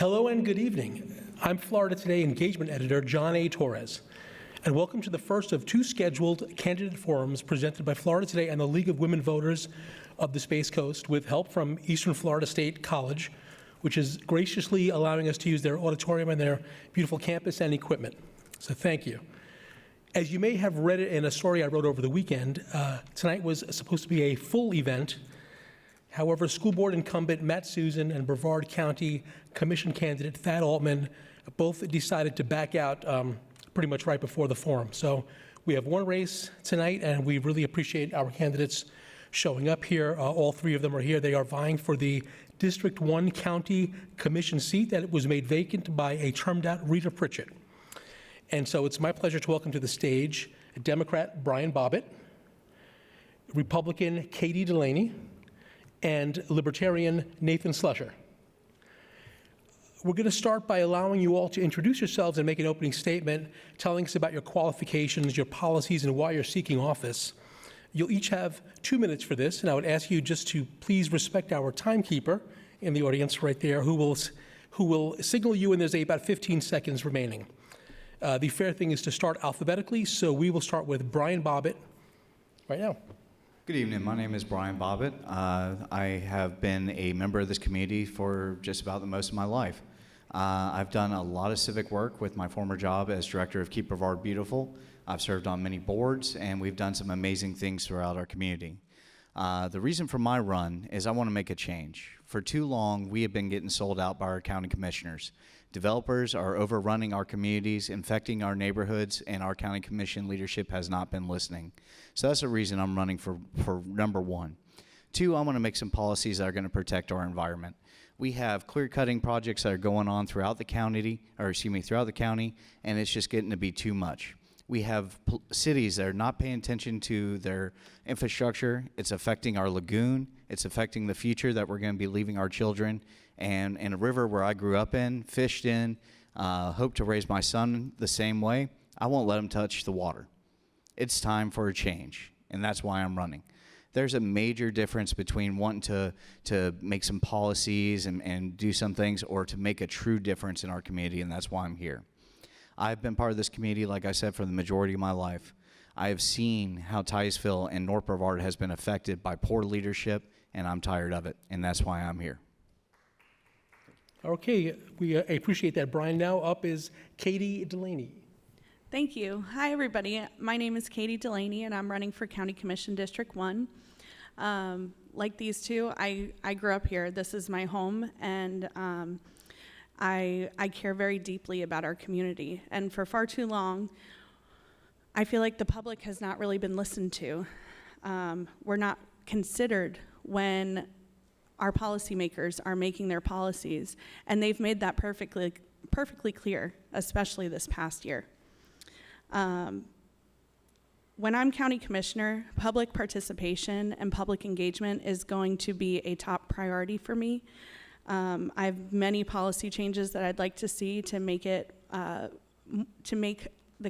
Hello and good evening. I'm Florida Today engagement editor John A. Torres, and welcome to the first of two scheduled candidate forums presented by Florida Today and the League of Women Voters of the Space Coast with help from Eastern Florida State College, which is graciously allowing us to use their auditorium and their beautiful campus and equipment. So thank you. As you may have read it in a story I wrote over the weekend, tonight was supposed to be a full event. However, school board incumbent Matt Susan and Brevard County Commission candidate Thad Altman both decided to back out pretty much right before the forum. So we have one race tonight, and we really appreciate our candidates showing up here. All three of them are here. They are vying for the District 1 County Commission seat that was made vacant by a termed-out Rita Pritchett. And so it's my pleasure to welcome to the stage Democrat Brian Bobbitt, Republican Katie Delaney, and Libertarian Nathan Slusher. We're going to start by allowing you all to introduce yourselves and make an opening statement, telling us about your qualifications, your policies, and why you're seeking office. You'll each have 2 minutes for this, and I would ask you just to please respect our timekeeper in the audience right there, who will signal you when there's about 15 seconds remaining. The fair thing is to start alphabetically, so we will start with Brian Bobbitt right now. Good evening. My name is Brian Bobbitt. I have been a member of this community for just about the most of my life. I've done a lot of civic work with my former job as director of Keep Brevard Beautiful. I've served on many boards, and we've done some amazing things throughout our community. The reason for my run is I want to make a change. For too long, we have been getting sold out by our county commissioners. Developers are overrunning our communities, infecting our neighborhoods, and our county commission leadership has not been listening. So that's the reason I'm running for number one. Two, I want to make some policies that are going to protect our environment. We have clear-cutting projects that are going on throughout the county, and it's just getting to be too much. We have cities that are not paying attention to their infrastructure. It's affecting our lagoon. It's affecting the future that we're going to be leaving our children. And in a river where I grew up in, fished in, hope to raise my son the same way, I won't let him touch the water. It's time for a change, and that's why I'm running. There's a major difference between wanting to make some policies and do some things or to make a true difference in our community, and that's why I'm here. I've been part of this community, like I said, for the majority of my life. I have seen how Titusville and North Brevard has been affected by poor leadership, and I'm tired of it, and that's why I'm here. Okay, we appreciate that, Brian. Now up is Katie Delaney. Thank you. Hi, everybody. My name is Katie Delaney, and I'm running for County Commission District 1. Like these two, I grew up here. This is my home, and I care very deeply about our community. And for far too long, I feel like the public has not really been listened to. We're not considered when our policymakers are making their policies, and they've made that perfectly clear, especially this past year. When I'm county commissioner, public participation and public engagement is going to be a top priority for me. I have many policy changes that I'd like to see to make the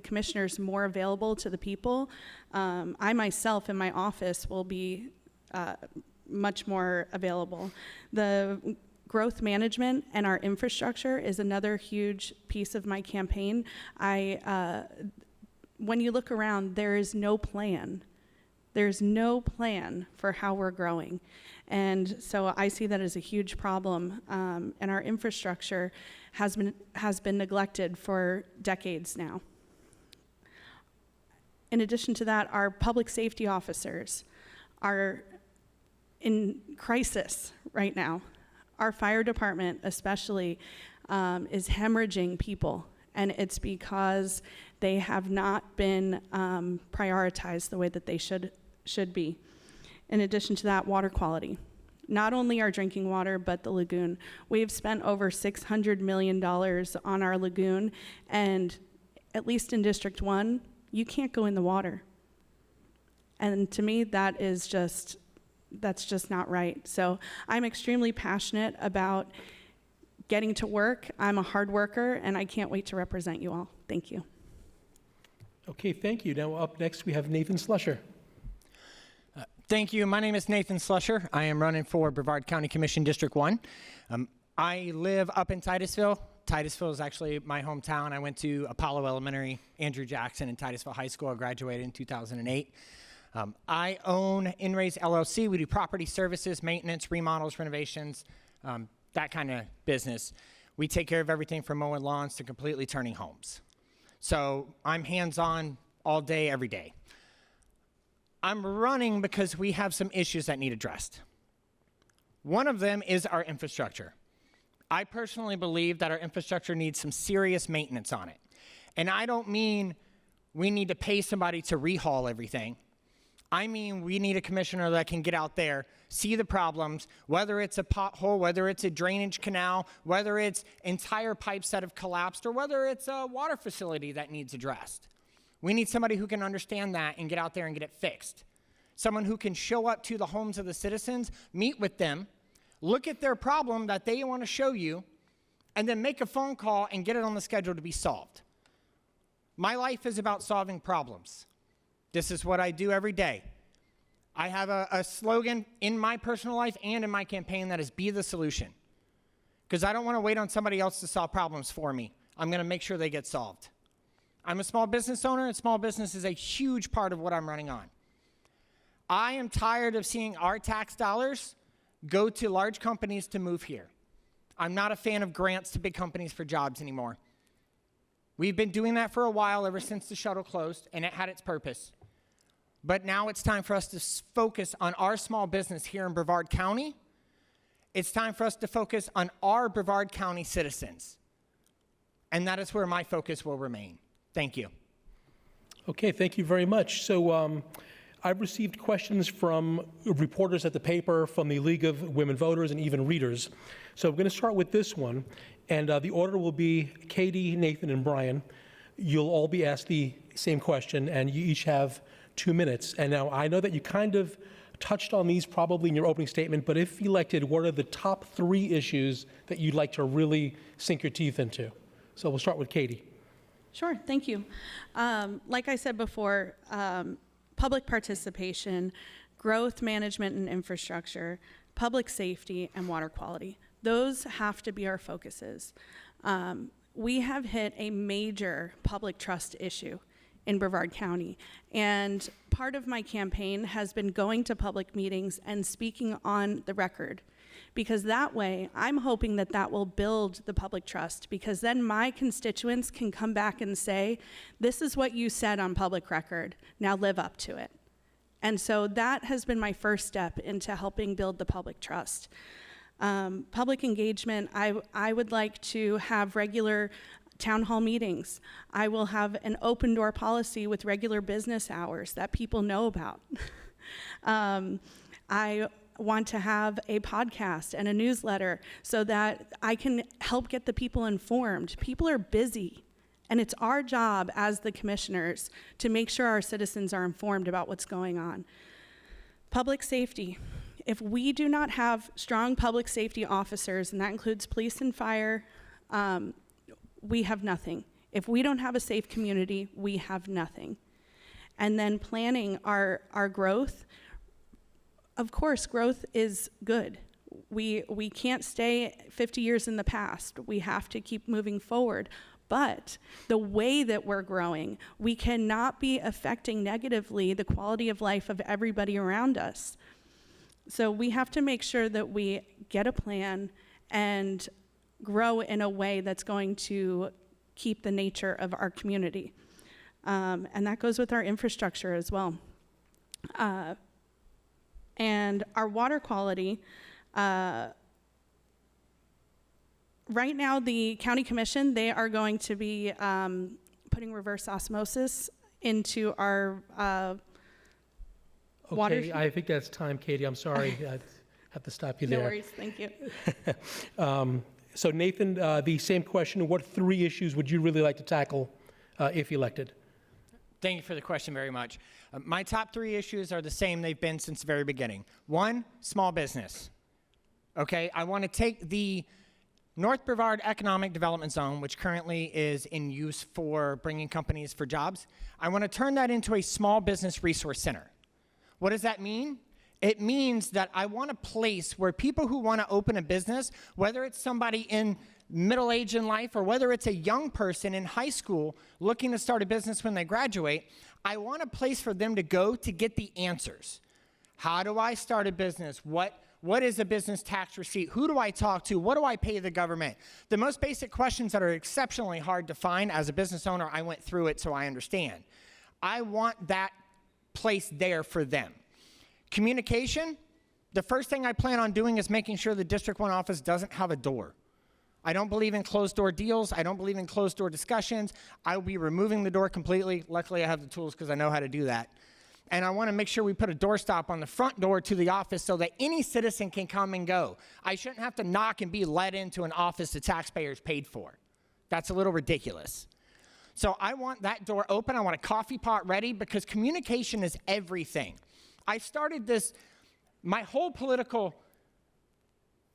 commissioners more available to the people. I myself in my office will be much more available. The growth management and our infrastructure is another huge piece of my campaign. When you look around, there is no plan. There's no plan for how we're growing. And so I see that as a huge problem. And our infrastructure has been neglected for decades now. In addition to that, our public safety officers are in crisis right now. Our fire department especially is hemorrhaging people, and it's because they have not been prioritized the way that they should be. In addition to that, water quality. Not only our drinking water, but the lagoon. We've spent over $600 million on our lagoon, and at least in District 1, you can't go in the water. And to me, that's just not right. So I'm extremely passionate about getting to work. I'm a hard worker, and I can't wait to represent you all. Thank you. Okay, thank you. Now up next, we have Nathan Slusher. Thank you. My name is Nathan Slusher. I am running for Brevard County Commission District 1. I live up in Titusville. Titusville is actually my hometown. I went to Apollo Elementary, Andrew Jackson, and Titusville High School. I graduated in 2008. I own InRaise LLC. We do property services, maintenance, remodels, renovations, that kind of business. We take care of everything from mowing lawns to completely turning homes. So I'm hands-on all day, every day. I'm running because we have some issues that need addressed. One of them is our infrastructure. I personally believe that our infrastructure needs some serious maintenance on it. And I don't mean we need to pay somebody to rehaul everything. I mean we need a commissioner that can get out there, see the problems, whether it's a pothole, whether it's a drainage canal, whether it's entire pipes that have collapsed, or whether it's a water facility that needs addressed. We need somebody who can understand that and get out there and get it fixed. Someone who can show up to the homes of the citizens, meet with them, look at their problem that they want to show you, and then make a phone call and get it on the schedule to be solved. My life is about solving problems. This is what I do every day. I have a slogan in my personal life and in my campaign that is be the solution. Because I don't want to wait on somebody else to solve problems for me. I'm going to make sure they get solved. I'm a small business owner, and small business is a huge part of what I'm running on. I am tired of seeing our tax dollars go to large companies to move here. I'm not a fan of grants to big companies for jobs anymore. We've been doing that for a while, ever since the shuttle closed, and it had its purpose. But now it's time for us to focus on our small business here in Brevard County. It's time for us to focus on our Brevard County citizens. And that is where my focus will remain. Thank you. Okay, thank you very much. So I've received questions from reporters at the paper, from the League of Women Voters, and even readers. So I'm going to start with this one, and the order will be Katie, Nathan, and Brian. You'll all be asked the same question, and you each have 2 minutes. And now I know that you kind of touched on these probably in your opening statement, but if elected, what are the top 3 issues that you'd like to really sink your teeth into? So we'll start with Katie. Sure, thank you. Like I said before, public participation, growth management and infrastructure, public safety, and water quality. Those have to be our focuses. We have hit a major public trust issue in Brevard County, and part of my campaign has been going to public meetings and speaking on the record, because that way I'm hoping that that will build the public trust, because then my constituents can come back and say, this is what you said on public record, now live up to it. And so that has been my first step into helping build the public trust. Public engagement, I would like to have regular town hall meetings. I will have an open door policy with regular business hours that people know about. I want to have a podcast and a newsletter so that I can help get the people informed. People are busy, and it's our job as the commissioners to make sure our citizens are informed about what's going on. Public safety. If we do not have strong public safety officers, and that includes police and fire, we have nothing. If we don't have a safe community, we have nothing. And then planning our growth. Of course, growth is good. We can't stay 50 years in the past. We have to keep moving forward. But the way that we're growing, we cannot be affecting negatively the quality of life of everybody around us. So we have to make sure that we get a plan and grow in a way that's going to keep the nature of our community. And that goes with our infrastructure as well. And our water quality, right now the county commission, they are going to be putting reverse osmosis into our water. Okay, I think that's time, Katie. I'm sorry. I have to stop you there. No worries, thank you. So Nathan, the same question. What 3 issues would you really like to tackle if elected? Thank you for the question very much. My top 3 issues are the same they've been since the very beginning. 1, small business. Okay, I want to take the North Brevard Economic Development Zone, which currently is in use for bringing companies for jobs. I want to turn that into a small business resource center. What does that mean? It means that I want a place where people who want to open a business, whether it's somebody in middle age in life or whether it's a young person in high school looking to start a business when they graduate, I want a place for them to go to get the answers. How do I start a business? What is a business tax receipt? Who do I talk to? What do I pay the government? The most basic questions that are exceptionally hard to find. As a business owner, I went through it so I understand. I want that place there for them. Communication, the first thing I plan on doing is making sure the District 1 office doesn't have a door. I don't believe in closed-door deals. I don't believe in closed-door discussions. I will be removing the door completely. Luckily, I have the tools because I know how to do that. And I want to make sure we put a doorstop on the front door to the office so that any citizen can come and go. I shouldn't have to knock and be let into an office the taxpayers paid for. That's a little ridiculous. So I want that door open. I want a coffee pot ready because communication is everything. I started this, my whole political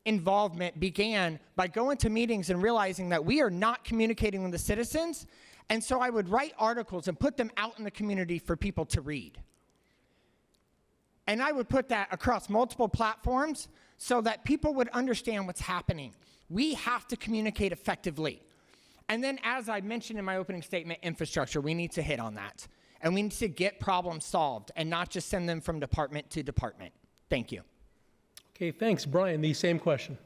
involvement began by going to meetings and realizing that we are not communicating with the citizens. And so I would write articles and put them out in the community for people to read. And I would put that across multiple platforms so that people would understand what's happening. We have to communicate effectively. And then, as I mentioned in my opening statement, infrastructure, we need to hit on that. And we need to get problems solved and not just send them from department to department. Thank you. Okay, thanks. Brian, the same question.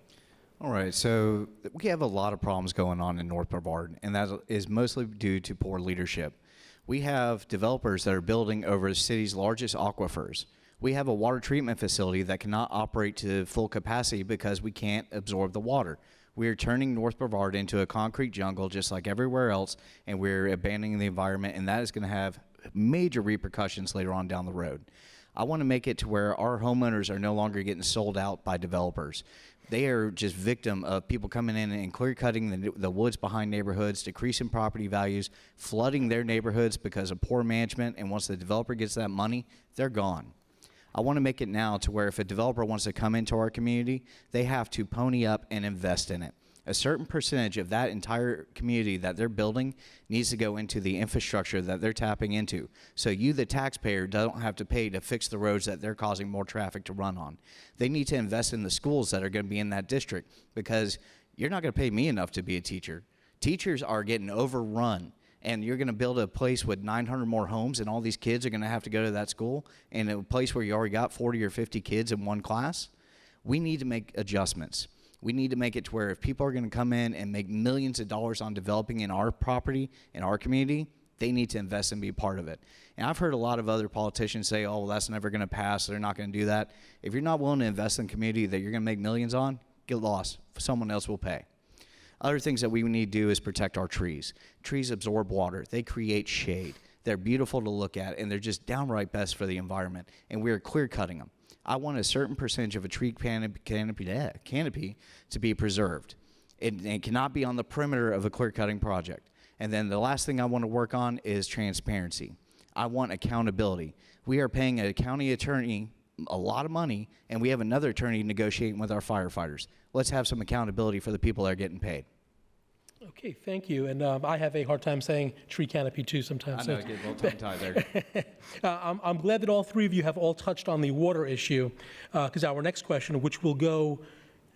All right, so we have a lot of problems going on in North Brevard, and that is mostly due to poor leadership. We have developers that are building over the city's largest aquifers. We have a water treatment facility that cannot operate to full capacity because we can't absorb the water. We are turning North Brevard into a concrete jungle just like everywhere else, and we're abandoning the environment, and that is going to have major repercussions later on down the road. I want to make it to where our homeowners are no longer getting sold out by developers. They are just victim of people coming in and clear cutting the woods behind neighborhoods, decreasing property values, flooding their neighborhoods because of poor management, and once the developer gets that money, they're gone. I want to make it now to where if a developer wants to come into our community, they have to pony up and invest in it. A certain percentage of that entire community that they're building needs to go into the infrastructure that they're tapping into. So you, the taxpayer, don't have to pay to fix the roads that they're causing more traffic to run on. They need to invest in the schools that are going to be in that district because you're not going to pay me enough to be a teacher. Teachers are getting overrun. And you're going to build a place with 900 more homes, and all these kids are going to have to go to that school, in a place where you already got 40 or 50 kids in one class. We need to make adjustments. We need to make it to where if people are going to come in and make millions of dollars on developing in our property, in our community, they need to invest and be part of it. And I've heard a lot of other politicians say, oh, well, that's never going to pass. They're not going to do that. If you're not willing to invest in a community that you're going to make millions on, get lost. Someone else will pay. Other things that we need to do is protect our trees. Trees absorb water. They create shade. They're beautiful to look at, and they're just downright best for the environment, and we're clear cutting them. I want a certain percentage of a tree canopy to be preserved. It cannot be on the perimeter of a clear cutting project. And then the last thing I want to work on is transparency. I want accountability. We are paying a county attorney a lot of money, and we have another attorney negotiating with our firefighters. Let's have some accountability for the people that are getting paid. Okay, thank you. And I have a hard time saying tree canopy too sometimes. I know, I get a little tongue-tied there. I'm glad that all three of you have all touched on the water issue, because our next question, which will go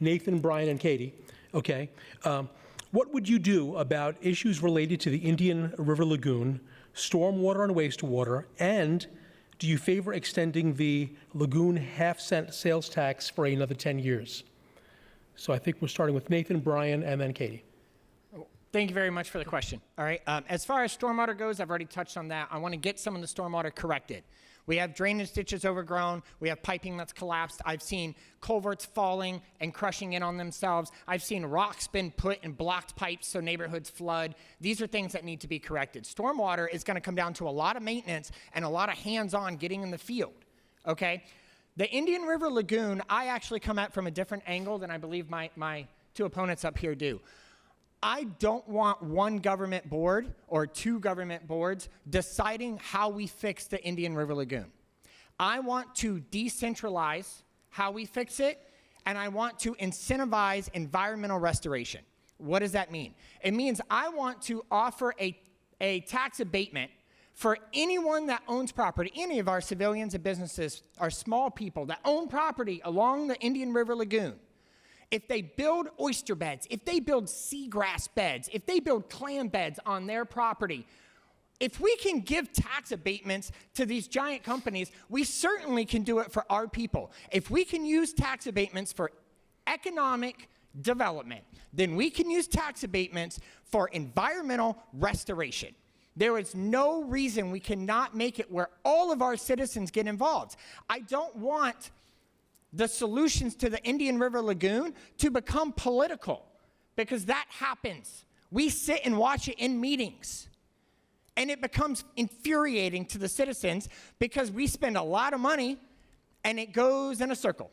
Nathan, Brian, and Katie, okay, what would you do about issues related to the Indian River Lagoon, stormwater and wastewater, and do you favor extending the lagoon half-cent sales tax for another 10 years? So I think we're starting with Nathan, Brian, and then Katie. Thank you very much for the question. All right. As far as stormwater goes, I've already touched on that. I want to get some of the stormwater corrected. We have drainage ditches overgrown. We have piping that's collapsed. I've seen culverts falling and crushing in on themselves. I've seen rocks been put in blocked pipes so neighborhoods flood. These are things that need to be corrected. Stormwater is going to come down to a lot of maintenance and a lot of hands-on getting in the field, okay? The Indian River Lagoon, I actually come at from a different angle than I believe my two opponents up here do. I don't want one government board or two government boards deciding how we fix the Indian River Lagoon. I want to decentralize how we fix it, and I want to incentivize environmental restoration. What does that mean? It means I want to offer a tax abatement for anyone that owns property, any of our civilians and businesses, our small people that own property along the Indian River Lagoon, if they build oyster beds, if they build seagrass beds, if they build clam beds on their property, if we can give tax abatements to these giant companies, we certainly can do it for our people. If we can use tax abatements for economic development, then we can use tax abatements for environmental restoration. There is no reason we cannot make it where all of our citizens get involved. I don't want the solutions to the Indian River Lagoon to become political, because that happens. We sit and watch it in meetings, and it becomes infuriating to the citizens because we spend a lot of money and it goes in a circle.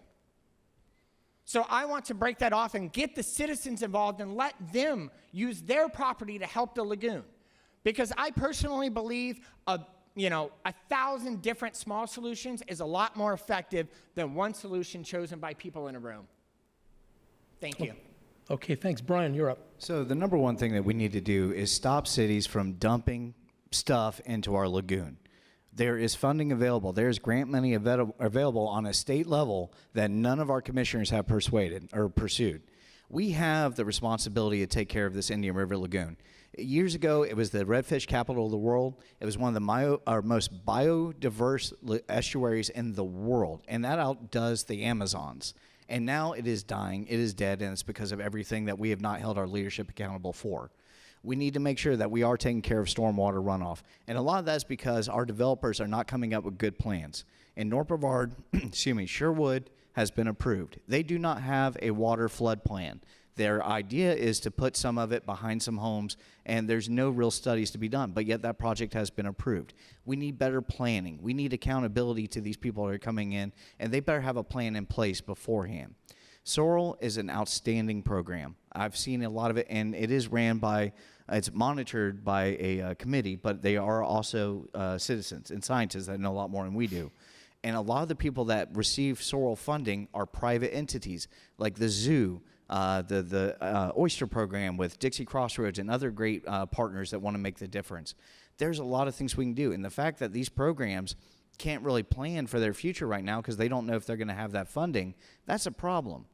So I want to break that off and get the citizens involved and let them use their property to help the lagoon. Because I personally believe 1,000 different small solutions is a lot more effective than one solution chosen by people in a room. Thank you. Okay, thanks. Brian, you're up. So the number one thing that we need to do is stop cities from dumping stuff into our lagoon. There is funding available. There's grant money available on a state level that none of our commissioners have pursued. We have the responsibility to take care of this Indian River Lagoon. Years ago, it was the redfish capital of the world. It was one of the most biodiverse estuaries in the world, and that outdoes the Amazons. And now it is dying, it is dead, and it's because of everything that we have not held our leadership accountable for. We need to make sure that we are taking care of stormwater runoff. And a lot of that's because our developers are not coming up with good plans. In North Brevard, Sherwood has been approved. They do not have a water flood plan. Their idea is to put some of it behind some homes, and there's no real studies to be done, but yet that project has been approved. We need better planning. We need accountability to these people that are coming in, and they better have a plan in place beforehand. Sorrel is an outstanding program. I've seen a lot of it, and it is it's monitored by a committee, but they are also citizens and scientists that know a lot more than we do. And a lot of the people that receive Sorrel funding are private entities, like the zoo, the oyster program with Dixie Crossroads and other great partners that want to make the difference. There's a lot of things we can do, and the fact that these programs can't really plan for their future right now because they don't know if they're going to have that funding, that's a problem.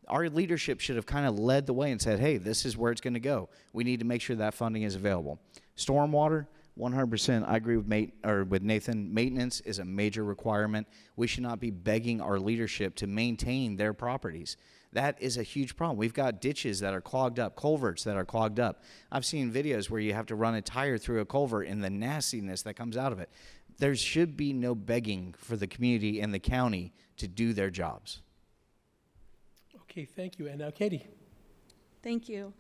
Our leadership should have kind of led the way and said, hey, this is where it's going to go. We need to make sure that funding is available. Stormwater, 100%, I agree with Nathan. Maintenance is a major requirement. We should not be begging our leadership to maintain their properties. That is a huge problem. We've got ditches that are clogged up, culverts that are clogged up. I've seen videos where you have to run a tire through a culvert and the nastiness that comes out of it. There should be no begging for the community and the county to do their jobs. Okay, thank you. And now Katie. Thank you.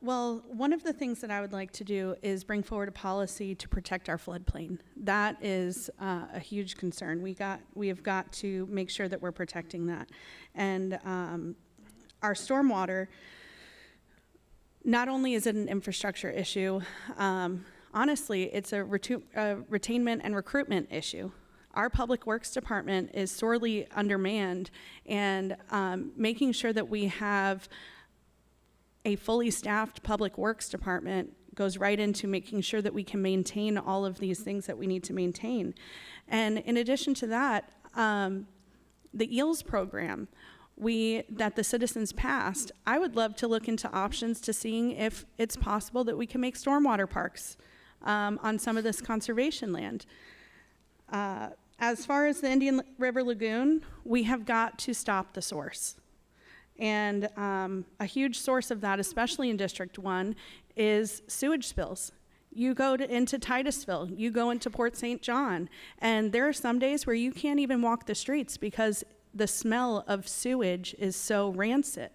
Well, one of the things that I would like to do is bring forward a policy to protect our floodplain. That is a huge concern. We have got to make sure that we're protecting that. And our stormwater, not only is it an infrastructure issue, honestly, it's a retainment and recruitment issue. Our Public Works Department is sorely undermanned, and making sure that we have a fully staffed Public Works Department goes right into making sure that we can maintain all of these things that we need to maintain. And in addition to that, the EELS program that the citizens passed, I would love to look into options to seeing if it's possible that we can make stormwater parks on some of this conservation land. As far as the Indian River Lagoon, we have got to stop the source. And a huge source of that, especially in District 1, is sewage spills. You go into Titusville, you go into Port St. John, and there are some days where you can't even walk the streets because the smell of sewage is so rancid.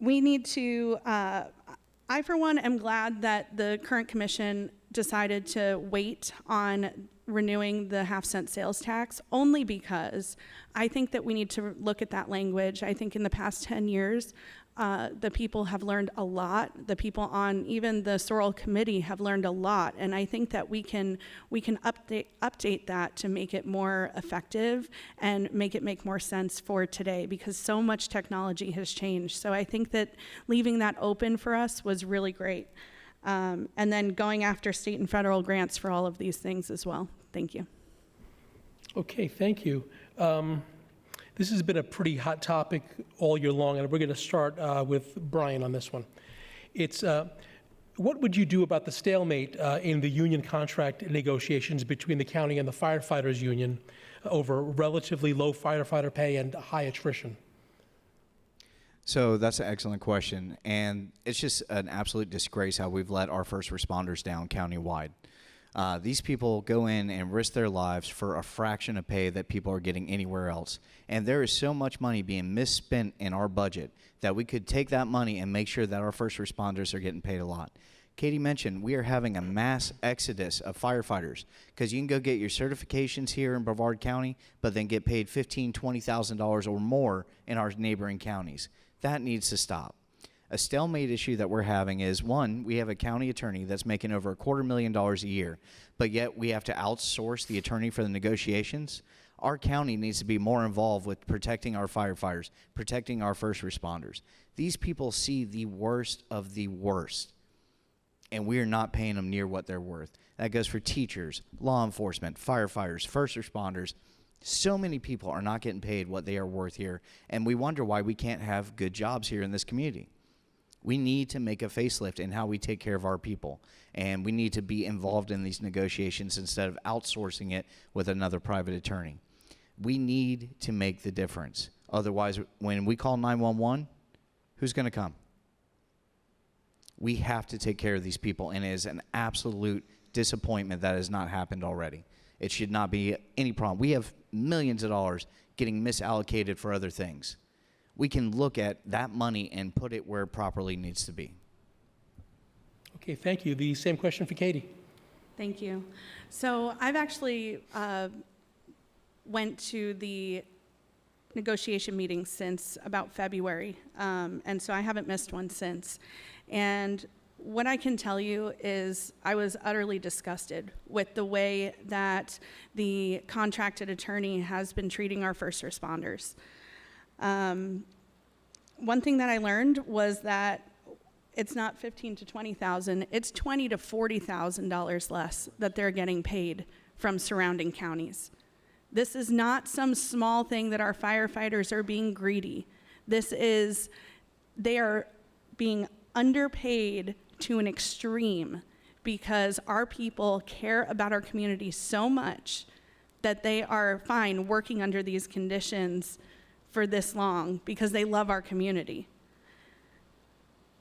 We need to, I for one am glad that the current commission decided to wait on renewing the half-cent sales tax, only because I think that we need to look at that language. I think in the past 10 years, the people have learned a lot. The people on even the Sorrel committee have learned a lot, and I think that we can update that to make it more effective and make it make more sense for today, because so much technology has changed. So I think that leaving that open for us was really great. and then going after state and federal grants for all of these things as well. Thank you. Okay, thank you. This has been a pretty hot topic all year long, and we're going to start with Brian on this one. It's what would you do about the stalemate in the union contract negotiations between the county and the firefighters union over relatively low firefighter pay and high attrition? So that's an excellent question, and it's just an absolute disgrace how we've let our first responders down countywide. These people go in and risk their lives for a fraction of pay that people are getting anywhere else. And there is so much money being misspent in our budget that we could take that money and make sure that our first responders are getting paid a lot. Katie mentioned we are having a mass exodus of firefighters because you can go get your certifications here in Brevard County, but then get paid $15,000, $20,000 or more in our neighboring counties. That needs to stop. A stalemate issue that we're having is, one, we have a county attorney that's making over $250,000 a year, but yet we have to outsource the attorney for the negotiations. Our county needs to be more involved with protecting our firefighters, protecting our first responders. These people see the worst of the worst, and we are not paying them near what they're worth. That goes for teachers, law enforcement, firefighters, first responders. So many people are not getting paid what they are worth here, and we wonder why we can't have good jobs here in this community. We need to make a facelift in how we take care of our people, and we need to be involved in these negotiations instead of outsourcing it with another private attorney. We need to make the difference. Otherwise, when we call 911, who's going to come? We have to take care of these people, and it is an absolute disappointment that has not happened already. It should not be any problem. We have millions of dollars getting misallocated for other things. We can look at that money and put it where it properly needs to be. Okay, thank you. The same question for Katie. Thank you. So I've actually went to the negotiation meeting since about February, and so I haven't missed one since. And what I can tell you is I was utterly disgusted with the way that the contracted attorney has been treating our first responders. One thing that I learned was that it's not $15,000 to $20,000, it's $20,000 to $40,000 less that they're getting paid from surrounding counties. This is not some small thing that our firefighters are being greedy. They are being underpaid to an extreme because our people care about our community so much that they are fine working under these conditions for this long because they love our community.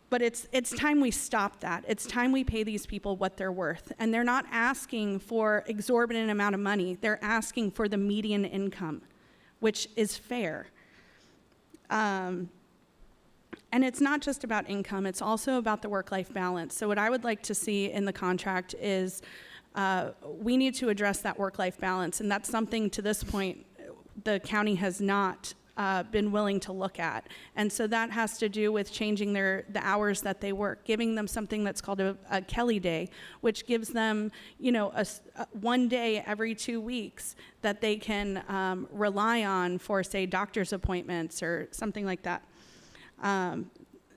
But it's time we stop that. It's time we pay these people what they're worth. And they're not asking for exorbitant amount of money. They're asking for the median income, which is fair. And it's not just about income, it's also about the work-life balance. So what I would like to see in the contract is we need to address that work-life balance, and that's something to this point the county has not been willing to look at. And so that has to do with changing the hours that they work, giving them something that's called a Kelly Day, which gives them, one day every 2 weeks that they can rely on for, say, doctor's appointments or something like that.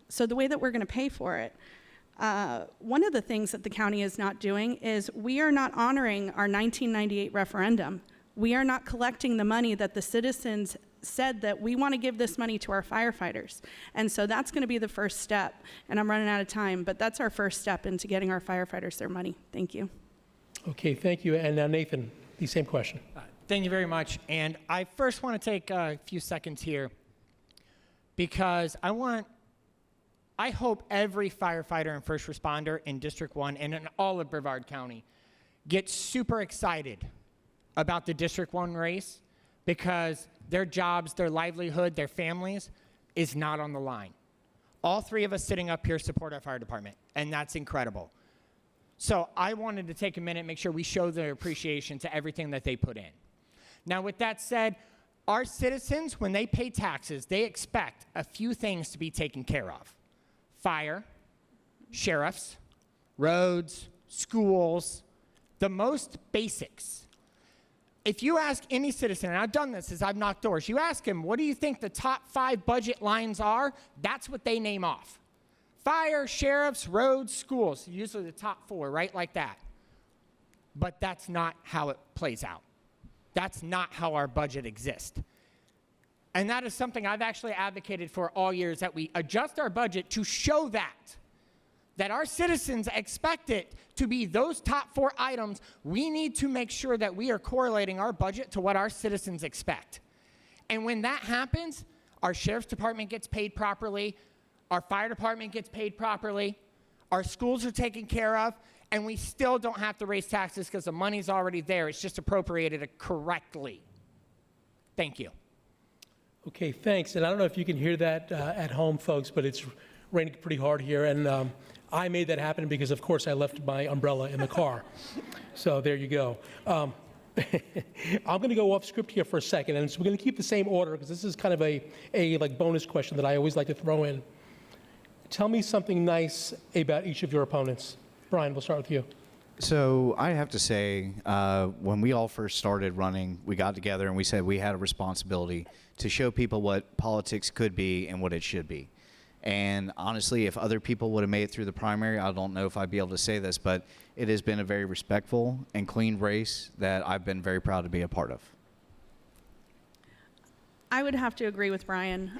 So the way that we're going to pay for it, one of the things that the county is not doing is we are not honoring our 1998 referendum. We are not collecting the money that the citizens said that we want to give this money to our firefighters. And so that's going to be the first step. And I'm running out of time, but that's our first step into getting our firefighters their money. Thank you. Okay, thank you. And now Nathan, the same question. Thank you very much. And I first want to take a few seconds here because I hope every firefighter and first responder in District 1 and in all of Brevard County gets super excited about the District 1 race because their jobs, their livelihood, their families is not on the line. All three of us sitting up here support our fire department, and that's incredible. So I wanted to take a minute and make sure we show their appreciation to everything that they put in. Now, with that said, our citizens, when they pay taxes, they expect a few things to be taken care of. Fire, sheriffs, roads, schools, the most basics. If you ask any citizen, and I've done this as I've knocked doors, you ask them, what do you think the top 5 budget lines are? That's what they name off. Fire, sheriffs, roads, schools, usually the top four, right? Like that. But that's not how it plays out. That's not how our budget exists. And that is something I've actually advocated for all years, that we adjust our budget to show that our citizens expect it to be those top four items. We need to make sure that we are correlating our budget to what our citizens expect. And when that happens, our sheriff's department gets paid properly, our fire department gets paid properly, our schools are taken care of, and we still don't have to raise taxes because the money's already there. It's just appropriated correctly. Thank you. Okay, thanks. And I don't know if you can hear that at home, folks, but it's raining pretty hard here. And I made that happen because, of course, I left my umbrella in the car. So there you go. I'm going to go off script here for a second, and so we're going to keep the same order because this is kind of a like bonus question that I always like to throw in. Tell me something nice about each of your opponents. Brian, we'll start with you. So I have to say, when we all first started running, we got together and we said we had a responsibility to show people what politics could be and what it should be. And honestly, if other people would have made it through the primary, I don't know if I'd be able to say this, but it has been a very respectful and clean race that I've been very proud to be a part of. I would have to agree with Brian.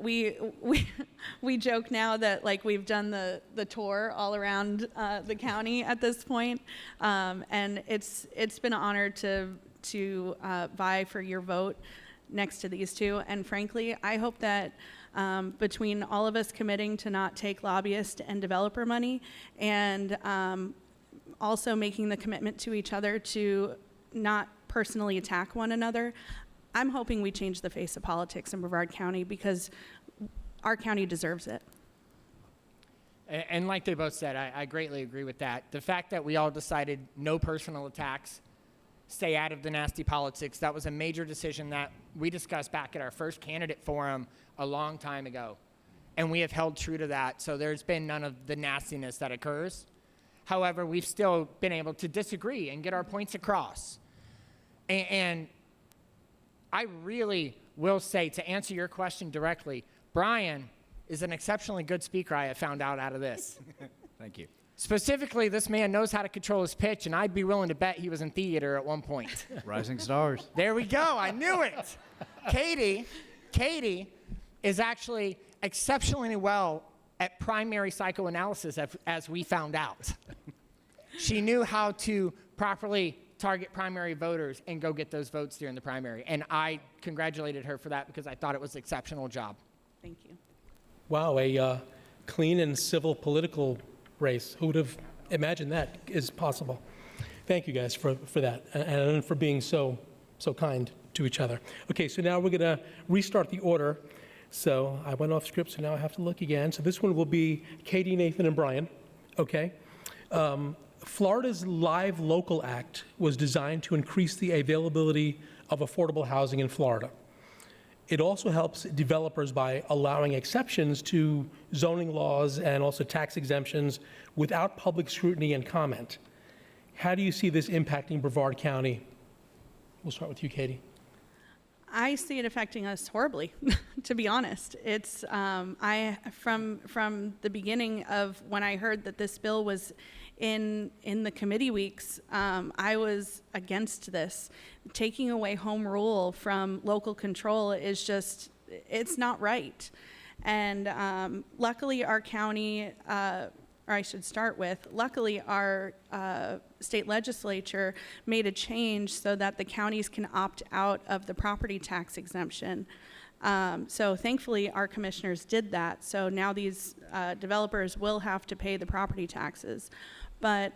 We joke now that like we've done the tour all around the county at this point, and it's been an honor to vie for your vote next to these two. And frankly, I hope that between all of us committing to not take lobbyist and developer money, and also making the commitment to each other to not personally attack one another, I'm hoping we change the face of politics in Brevard County because our county deserves it. And like they both said, I greatly agree with that. The fact that we all decided no personal attacks, stay out of the nasty politics, that was a major decision that we discussed back at our first candidate forum a long time ago. And we have held true to that, so there's been none of the nastiness that occurs. However, we've still been able to disagree and get our points across. And I really will say, to answer your question directly, Brian is an exceptionally good speaker, I have found out of this. Thank you. Specifically, this man knows how to control his pitch, and I'd be willing to bet he was in theater at one point. Rising stars. There we go. I knew it. Katie is actually exceptionally well at primary psychoanalysis, as we found out. She knew how to properly target primary voters and go get those votes during the primary. And I congratulated her for that because I thought it was an exceptional job. Thank you. Wow, a clean and civil political race. Who would have imagined that is possible? Thank you guys for that and for being so kind to each other. Okay, so now we're going to restart the order. So I went off script, so now I have to look again. So this one will be Katie, Nathan, and Brian. Okay. Florida's Live Local Act was designed to increase the availability of affordable housing in Florida. It also helps developers by allowing exceptions to zoning laws and also tax exemptions without public scrutiny and comment. How do you see this impacting Brevard County? We'll start with you, Katie. I see it affecting us horribly, to be honest. It's from the beginning of when I heard that this bill was in the committee weeks, I was against this. Taking away home rule from local control is just, it's not right. And luckily our county, or I should start with, luckily our state legislature made a change so that the counties can opt out of the property tax exemption. So thankfully our commissioners did that. So now these developers will have to pay the property taxes. But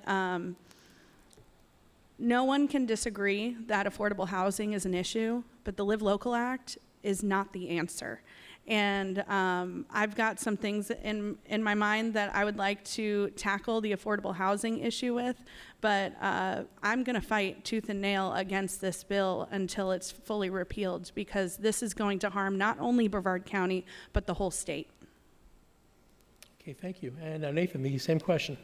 no one can disagree that affordable housing is an issue, but the Live Local Act is not the answer. And I've got some things in my mind that I would like to tackle the affordable housing issue with, but I'm going to fight tooth and nail against this bill until it's fully repealed, because this is going to harm not only Brevard County, but the whole state. Okay, thank you. And Nathan, the same question.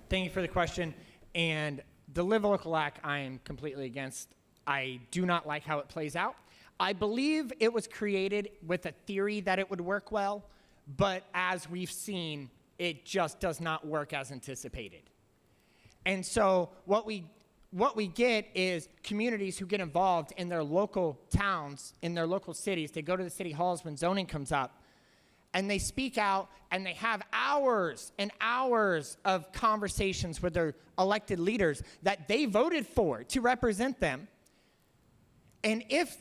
Thank you for the question. And the Live Local Act, I am completely against. I do not like how it plays out. I believe it was created with a theory that it would work well, but as we've seen, It just does not work as anticipated. And so what we get is communities who get involved in their local towns, in their local cities. They go to the city halls when zoning comes up, and they speak out, and they have hours and hours of conversations with their elected leaders that they voted for to represent them. And if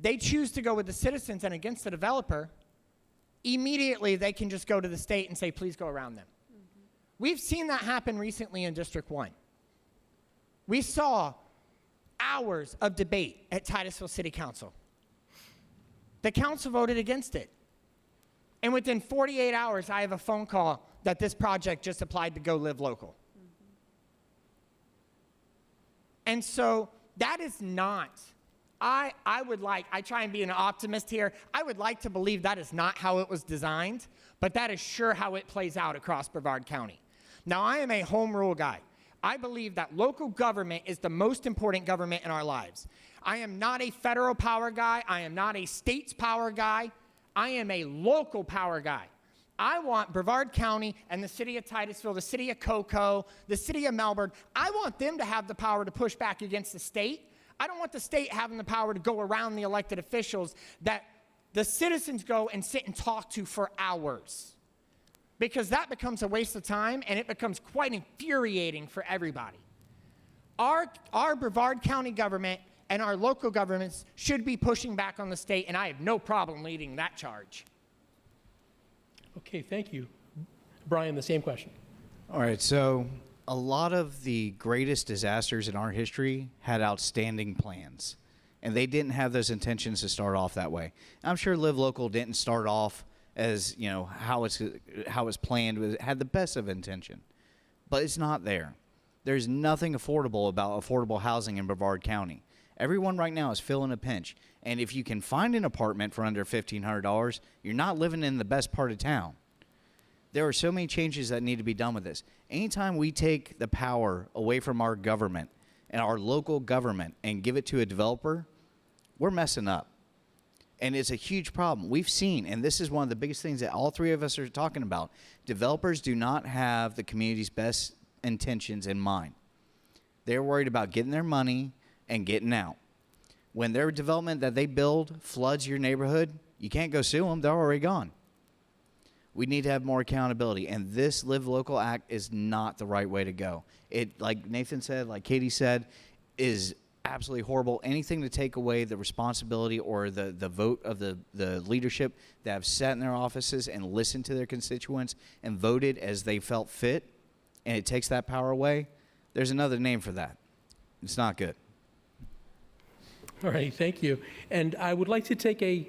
they choose to go with the citizens and against the developer, immediately they can just go to the state and say, please go around them. Mm-hmm. We've seen that happen recently in District 1. We saw hours of debate at Titusville City Council. The council voted against it. And within 48 hours, I have a phone call that this project just applied to go live local. Mm-hmm. And so that is not, I try and be an optimist here. I would like to believe that is not how it was designed, but that is sure how it plays out across Brevard County. Now, I am a home rule guy. I believe that local government is the most important government in our lives. I am not a federal power guy. I am not a state's power guy. I am a local power guy. I want Brevard County and the city of Titusville, the city of Cocoa, the city of Melbourne, I want them to have the power to push back against the state. I don't want the state having the power to go around the elected officials that the citizens go and sit and talk to for hours. Because that becomes a waste of time, and it becomes quite infuriating for everybody. Our Brevard County government and our local governments should be pushing back on the state, and I have no problem leading that charge. Okay, thank you. Brian, the same question. All right, so a lot of the greatest disasters in our history had outstanding plans, and they didn't have those intentions to start off that way. I'm sure Live Local didn't start off as, you know, how it's planned. It had the best of intention, but it's not there. There's nothing affordable about affordable housing in Brevard County. Everyone right now is feeling a pinch, and if you can find an apartment for under $1,500, you're not living in the best part of town. There are so many changes that need to be done with this. Anytime we take the power away from our government and our local government and give it to a developer, we're messing up. And it's a huge problem. We've seen, and this is one of the biggest things that all three of us are talking about, developers do not have the community's best intentions in mind. They're worried about getting their money and getting out. When their development that they build floods your neighborhood, you can't go sue them. They're already gone. We need to have more accountability, and this Live Local Act is not the right way to go. It, like Nathan said, like Katie said, is absolutely horrible. Anything to take away the responsibility or the vote of the leadership that have sat in their offices and listened to their constituents and voted as they felt fit, and it takes that power away, there's another name for that. It's not good. All right, thank you. And I would like to take a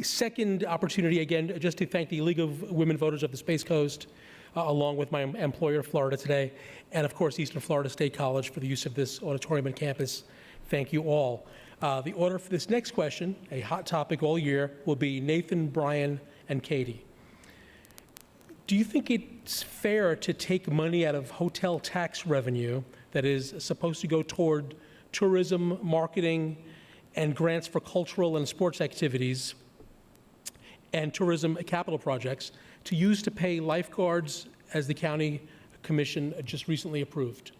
second opportunity again just to thank the League of Women Voters of the Space Coast, along with my employer, Florida Today, and of course Eastern Florida State College for the use of this auditorium and campus. Thank you all. The order for this next question, a hot topic all year, will be Nathan, Brian, and Katie. Do you think it's fair to take money out of hotel tax revenue that is supposed to go toward tourism, marketing, and grants for cultural and sports activities and tourism capital projects to use to pay lifeguards as the county commission just recently approved?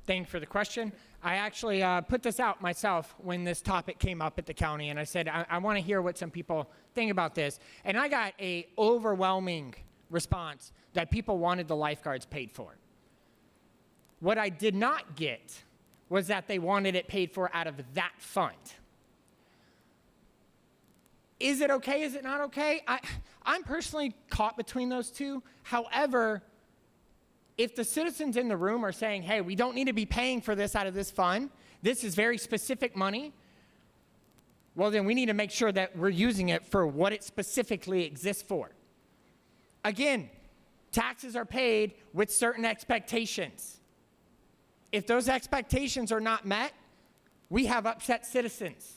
Thank you for the question. I actually put this out myself when this topic came up at the county, and I said, I want to hear what some people think about this. And I got an overwhelming response that people wanted the lifeguards paid for. What I did not get was that they wanted it paid for out of that fund. Is it okay? Is it not okay? I'm personally caught between those two. However, if the citizens in the room are saying, hey, we don't need to be paying for this out of this fund, this is very specific money, well, then we need to make sure that we're using it for what it specifically exists for. Again, taxes are paid with certain expectations. If those expectations are not met, we have upset citizens.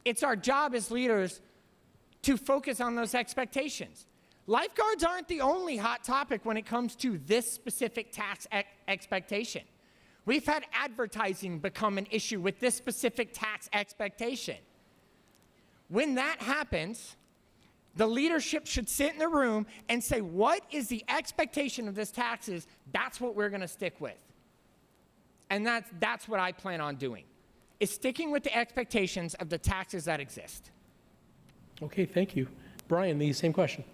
It's our job as leaders to focus on those expectations. Lifeguards aren't the only hot topic when it comes to this specific tax expectation. We've had advertising become an issue with this specific tax expectation. When that happens, The leadership should sit in the room and say, what is the expectation of this taxes? That's what we're going to stick with. And that's what I plan on doing, is sticking with the expectations of the taxes that exist. Okay, thank you. Brian, the same question.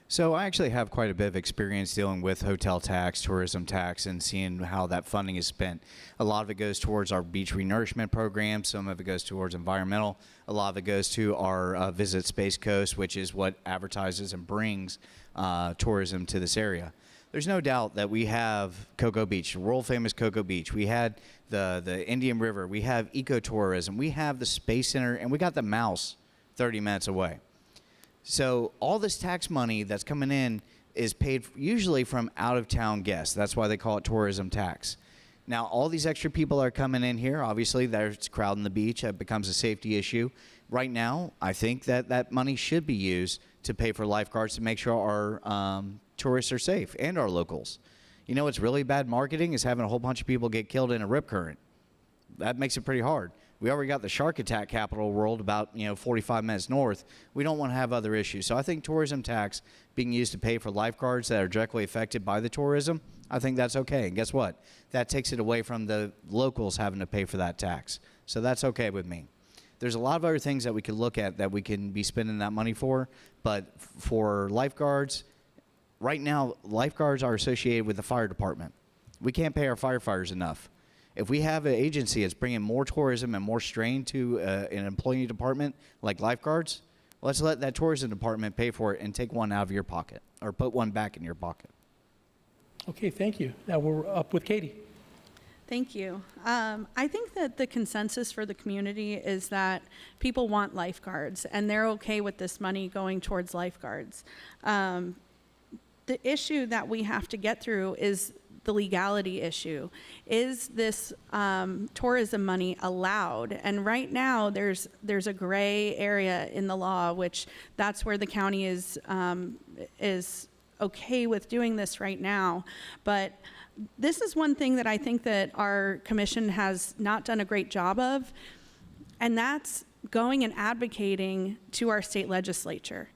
So I actually have quite a bit of experience dealing with hotel tax, tourism tax, and seeing how that funding is spent. A lot of it goes towards our beach renourishment program. Some of it goes towards environmental. A lot of it goes to our Visit Space Coast, which is what advertises and brings tourism to this area. There's no doubt that we have Cocoa Beach, world famous Cocoa Beach. We had the Indian River. We have ecotourism. We have the Space Center, and we got the Mouse 30 minutes away. So all this tax money that's coming in is paid usually from out-of-town guests. That's why they call it tourism tax. Now, all these extra people are coming in here. Obviously, there's crowding the beach. It becomes a safety issue. Right now, I think that money should be used to pay for lifeguards to make sure our tourists are safe and our locals. You know what's really bad marketing is having a whole bunch of people get killed in a rip current. That makes it pretty hard. We already got the shark attack capital world about 45 minutes north. We don't want to have other issues. So I think tourism tax being used to pay for lifeguards that are directly affected by the tourism, I think that's okay. And guess what? That takes it away from the locals having to pay for that tax. So that's okay with me. There's a lot of other things that we could look at that we can be spending that money for, but for lifeguards, right now, lifeguards are associated with the fire department. We can't pay our firefighters enough. If we have an agency that's bringing more tourism and more strain to an employee department like lifeguards, let's let that tourism department pay for it and take one out of your pocket or put one back in your pocket. Okay, thank you. Now we're up with Katie. Thank you. I think that the consensus for the community is that people want lifeguards, and they're okay with this money going towards lifeguards. The issue that we have to get through is the legality issue. Is this tourism money allowed? And right now, there's a gray area in the law, which that's where the county is okay with doing this right now. But this is one thing that I think that our commission has not done a great job of, and that's going and advocating to our state legislature.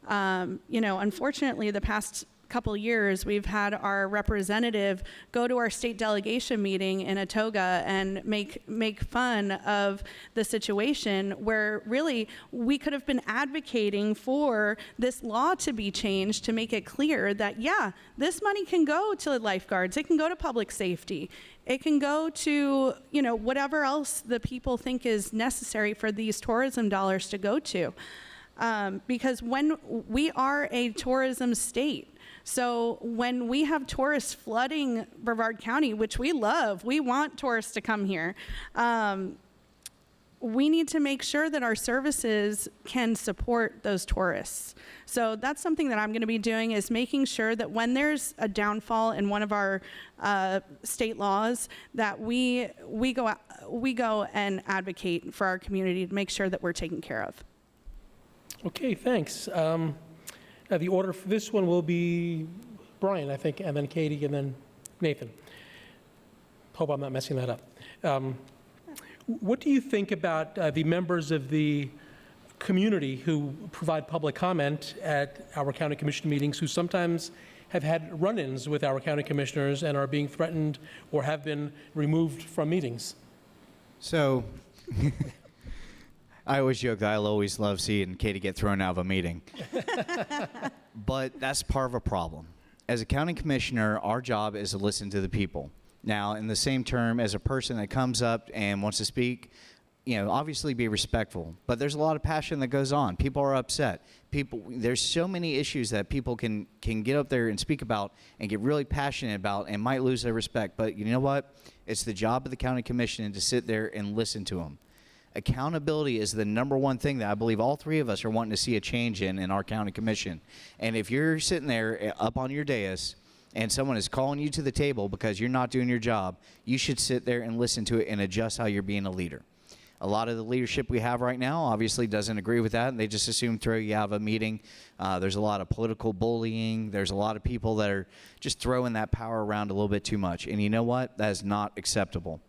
Unfortunately, the past couple years, we've had our representative go to our state delegation meeting in a toga and make fun of the situation, where really we could have been advocating for this law to be changed to make it clear that, yeah, this money can go to lifeguards, it can go to public safety, it can go to, whatever else the people think is necessary for these tourism dollars to go to. Because when we are a tourism state, so when we have tourists flooding Brevard County, which we love, we want tourists to come here, we need to make sure that our services can support those tourists. So that's something that I'm going to be doing, is making sure that when there's a downfall in one of our state laws, that we go and advocate for our community to make sure that we're taken care of. Okay, thanks. The order for this one will be Brian, I think, and then Katie, and then Nathan. Hope I'm not messing that up. What do you think about the members of the community who provide public comment at our county commission meetings, who sometimes have had run-ins with our county commissioners and are being threatened or have been removed from meetings? So I always joke that I'll always love seeing Katie get thrown out of a meeting. But that's part of a problem. As a county commissioner, our job is to listen to the people. Now, in the same term, as a person that comes up and wants to speak, obviously be respectful. But there's a lot of passion that goes on. People are upset. There's so many issues that people can get up there and speak about and get really passionate about and might lose their respect. But you know what? It's the job of the county commission to sit there and listen to them. Accountability is the number one thing that I believe all three of us are wanting to see a change in our county commission. And if you're sitting there up on your dais and someone is calling you to the table because you're not doing your job, you should sit there and listen to it and adjust how you're being a leader. A lot of the leadership we have right now obviously doesn't agree with that, and they just assume throw you out of a meeting. There's a lot of political bullying. There's a lot of people that are just throwing that power around a little bit too much. And you know what? That is not acceptable.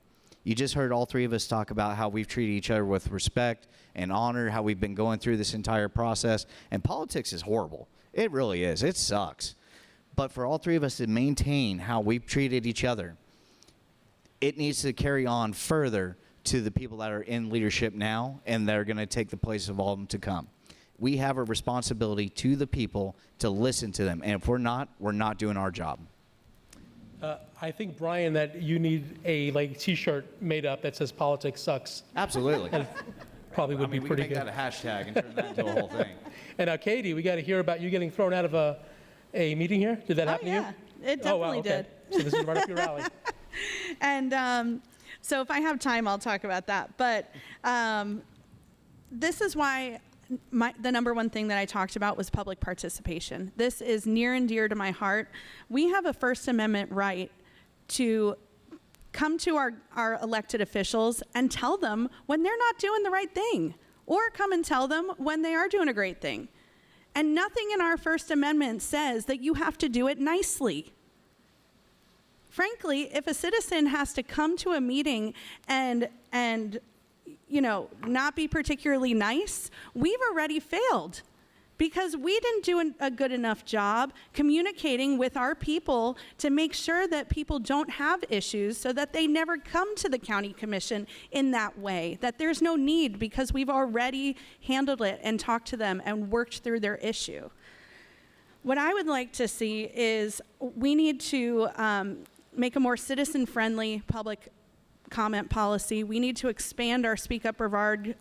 You just heard all three of us talk about how we've treated each other with respect and honor, how we've been going through this entire process. And politics is horrible. It really is. It sucks. But for all three of us to maintain how we've treated each other, it needs to carry on further to the people that are in leadership now and that are going to take the place of all of them to come. We have a responsibility to the people to listen to them. And if we're not doing our job. I think, Brian, that you need a T-shirt made up that says "Politics sucks." Absolutely. Probably would be pretty we can good. make that a hashtag and turn that into a whole thing. And Katie, we got to hear about you getting thrown out of a meeting here. Did that happen to you? It definitely Oh, wow, okay. did. So this is right up your alley. And so if I have time, I'll talk about that. But this is why the number one thing that I talked about was public participation. This is near and dear to my heart. We have a First Amendment right to come to our elected officials and tell them when they're not doing the right thing, or come and tell them when they are doing a great thing. And nothing in our First Amendment says that you have to do it nicely. Frankly, if a citizen has to come to a meeting and not be particularly nice, we've already failed because we didn't do a good enough job communicating with our people to make sure that people don't have issues so that they never come to the county commission in that way, that there's no need because we've already handled it and talked to them and worked through their issue. What I would like to see is we need to make a more citizen-friendly public comment policy. We need to expand our Speak Up Brevard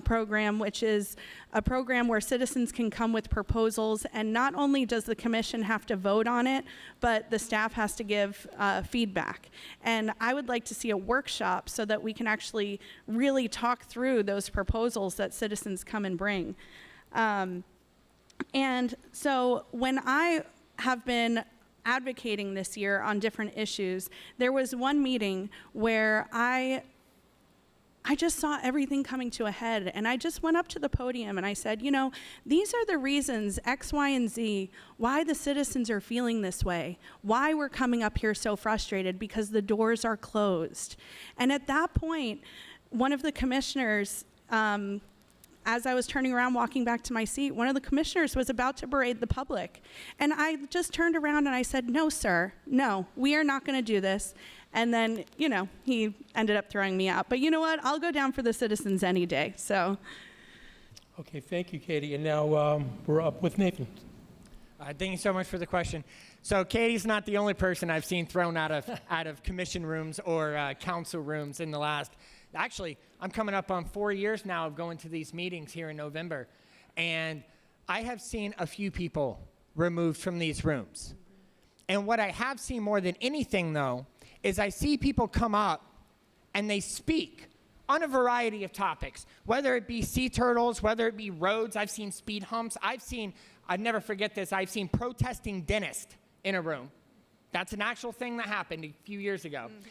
program, which is a program where citizens can come with proposals, and not only does the commission have to vote on it, but the staff has to give feedback. And I would like to see a workshop so that we can actually really talk through those proposals that citizens come and bring. And so when I have been advocating this year on different issues, there was one meeting where I just saw everything coming to a head, and I just went up to the podium and I said, these are the reasons X, Y, and Z why the citizens are feeling this way, why we're coming up here so frustrated, because the doors are closed. And at that point, one of the commissioners, as I was turning around, walking back to my seat, one of the commissioners was about to berate the public. And I just turned around and I said, no, sir, no, we are not going to do this. And then, he ended up throwing me out. But you know what? I'll go down for the citizens any day, so. Okay, thank you, Katie. And now we're up with Nathan. Thank you so much for the question. So Katie's not the only person I've seen thrown out of commission rooms or council rooms in the last. Actually, I'm coming up on 4 years now of going to these meetings here in November, and I have seen a few people removed from these rooms. And what I have seen more than anything, though, is I see people come up and they speak on a variety of topics, whether it be sea turtles, whether it be roads. I've seen speed humps. I'd never forget this, I've seen protesting dentists in a room. That's an actual thing that happened a few years ago. Mm-hmm.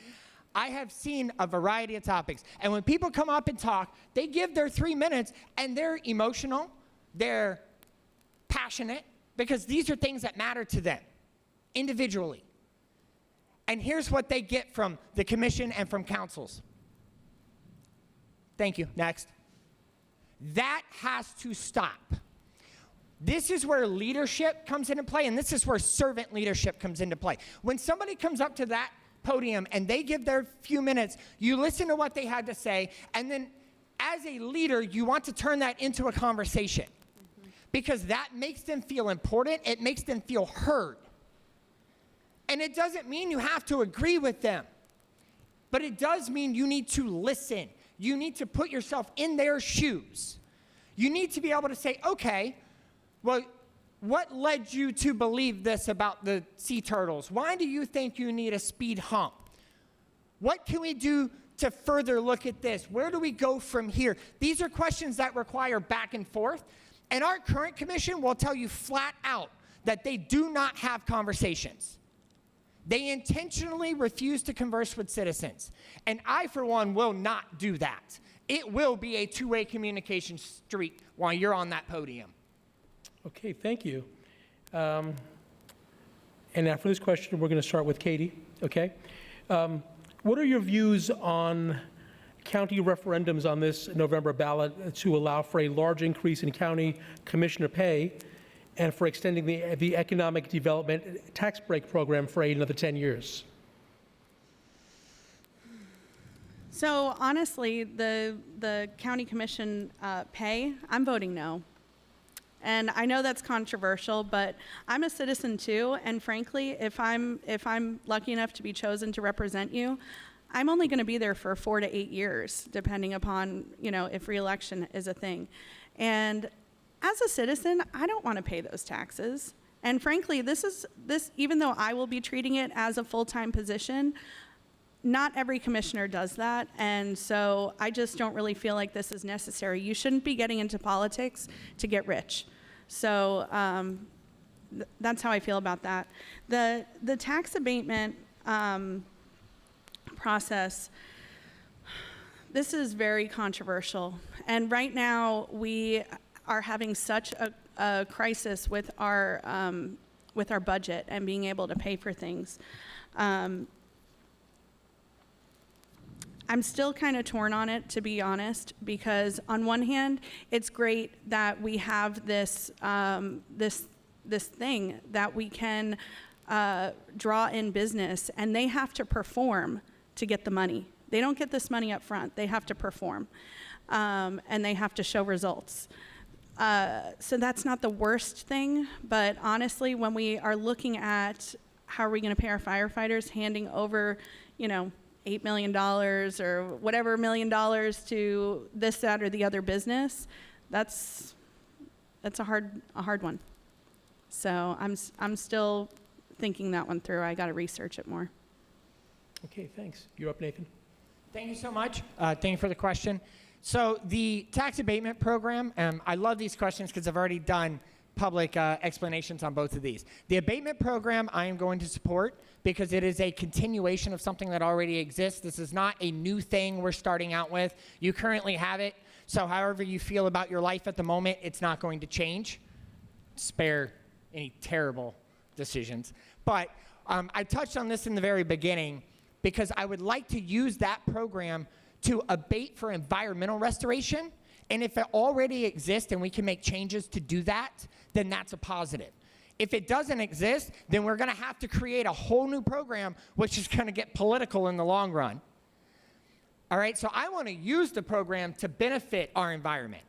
I have seen a variety of topics. And when people come up and talk, they give their 3 minutes, and they're emotional, they're passionate, because these are things that matter to them individually. And here's what they get from the commission and from councils. Thank you. Next. That has to stop. This is where leadership comes into play, and this is where servant leadership comes into play. When somebody comes up to that podium and they give their few minutes, you listen to what they had to say, and then as a leader, you want to turn that into a conversation. Mm-hmm. Because that makes them feel important, it makes them feel heard. And it doesn't mean you have to agree with them, but it does mean you need to listen. You need to put yourself in their shoes. You need to be able to say, okay, well, what led you to believe this about the sea turtles? Why do you think you need a speed hump? What can we do to further look at this? Where do we go from here? These are questions that require back and forth. And our current commission will tell you flat out that they do not have conversations. They intentionally refuse to converse with citizens. And I, for one, will not do that. It will be a two-way communication street while you're on that podium. Okay, thank you. And now for this question, we're going to start with Katie, okay? What are your views on county referendums on this November ballot to allow for a large increase in county commissioner pay and for extending the economic development tax break program for another 10 years? So honestly, the county commission pay, I'm voting no. And I know that's controversial, but I'm a citizen too, and frankly, if I'm lucky enough to be chosen to represent you, I'm only going to be there for 4 to 8 years, depending upon, if reelection is a thing. And as a citizen, I don't want to pay those taxes. And frankly, this even though I will be treating it as a full-time position, not every commissioner does that, and so I just don't really feel like this is necessary. You shouldn't be getting into politics to get rich. So that's how I feel about that. The tax abatement process, this is very controversial. And right now, we are having such a crisis with our budget and being able to pay for things. I'm still kind of torn on it, to be honest, because on one hand, it's great that we have this thing that we can draw in business, and they have to perform to get the money. They don't get this money up front. They have to perform, and they have to show results. So that's not the worst thing, but honestly, when we are looking at how are we going to pay our firefighters, handing over, $8 million or whatever $1 million to this, that, or the other business, that's a hard one. So I'm still thinking that one through. I got to research it more. Okay, thanks. You're up, Nathan. Thank you so much. Thank you for the question. So the tax abatement program, I love these questions because I've already done public explanations on both of these. The abatement program I am going to support because it is a continuation of something that already exists. This is not a new thing we're starting out with. You currently have it, so however you feel about your life at the moment, it's not going to change. Spare any terrible decisions. But I touched on this in the very beginning because I would like to use that program to abate for environmental restoration. And if it already exists and we can make changes to do that, then that's a positive. If it doesn't exist, then we're going to have to create a whole new program, which is going to get political in the long run. All right, so I want to use the program to benefit our environment.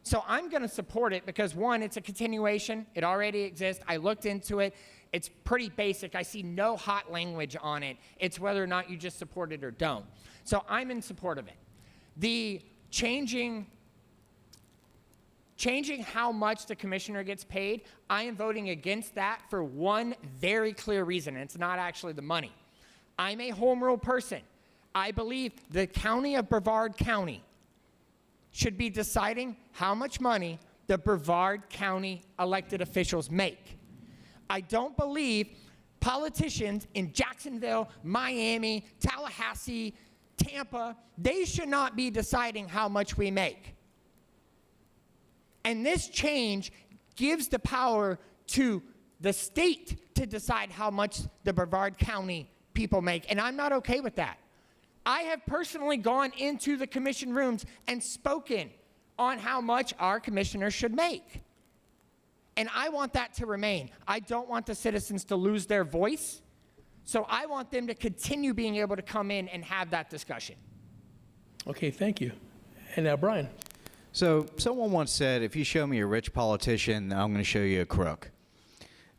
So I'm going to support it because, one, it's a continuation. It already exists. I looked into it. It's pretty basic. I see no hot language on it. It's whether or not you just support it or don't. So I'm in support of it. The changing how much the commissioner gets paid, I am voting against that for one very clear reason, and it's not actually the money. I'm a home rule person. I believe the county of Brevard County should be deciding how much money the Brevard County elected officials make. I don't believe politicians in Jacksonville, Miami, Tallahassee, Tampa, they should not be deciding how much we make. And this change gives the power to the state to decide how much the Brevard County people make, and I'm not okay with that. I have personally gone into the commission rooms and spoken on how much our commissioners should make. And I want that to remain. I don't want the citizens to lose their voice, so I want them to continue being able to come in and have that discussion. Okay, thank you. And now, Brian. So someone once said, if you show me a rich politician, I'm going to show you a crook.